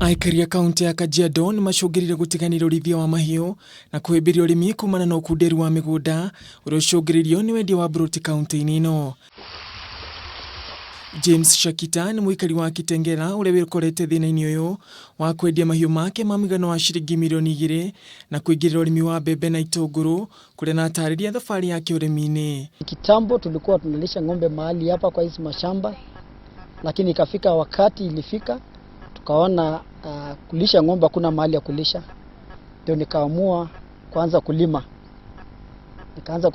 Aikari a kaunti ya Kajiado ni macungiriirie gutiganira ũrĩithia wa mahiu na kuhĩmbĩria ũrĩmi kumana na ũkunderu wa mĩgũnda ũrĩa ũcungiriirio nĩ wendia wa mburoti kaunti-ini ino. James Shakita ni mũikari wa Kitengera ũrĩa wĩkorete thina-inĩ ũyũ wa kwendia mahiu make ma mũigana wa ciringi milioni 2 na kuingirira ũrĩmi wa mbembe na itũngũrũ kũrĩa na atarĩria thabarĩ yake ũrĩmi-inĩ. Kitambo tulikuwa tunalisha ng'ombe mahali hapa kwa hizi mashamba, lakini ikafika wakati ilifika tukaona kulisha ng'ombe kuna mahali ya kulisha, ndio nikaamua kuanza kulima. Nikaanza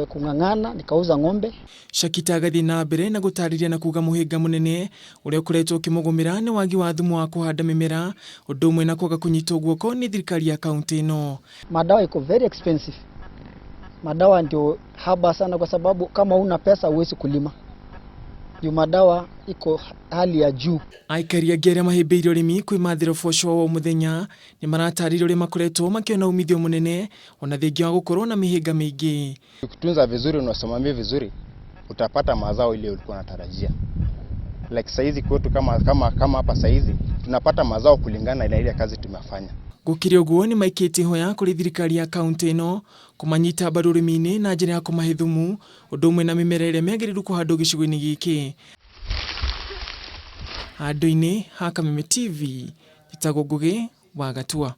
kung'ang'ana, nikauza ng'ombe. Shakita agathi na mbere na gutariria na kuga muhinga munene uria ukoretwo ukimugumira ni waagi wa thumu wa kuhanda mimera undu umwe na kwaga kunyitwo guoko ni thirikari ya kaunti ino. Madawa iko very expensive. Madawa ndio haba sana kwa sababu kama una pesa huwezi kulima. Madawa iko hali ya juu. Aikari agere mahĩmbĩirie ũrĩmi kwĩmathĩra ũboco wa mũthenya ni maratarĩria ũrĩa makoretwo makiona umithio munene ona thengia wa gũkorwo na mĩhĩnga mĩingĩ. Ukitunza vizuri na usimamie vizuri utapata mazao ile ulikuwa unatarajia. Like saizi kwetu kama hapa saizi tunapata mazao kulingana na ile kazi tumefanya. Gukiri ũguo ni maikĩtie hoya kũrĩ thirikari ya kaunti ino kumanyita mbaru ũrĩmi-inĩ na njĩra ya kũmahe thumu ũndũ ũmwe na mĩmera ĩrĩa mĩagĩrĩru kũhandwo gĩcigo-inĩ gĩkĩ. Handũ-inĩ ha Kameme TV, Njĩtagwo Ngũgĩ wa Gatua.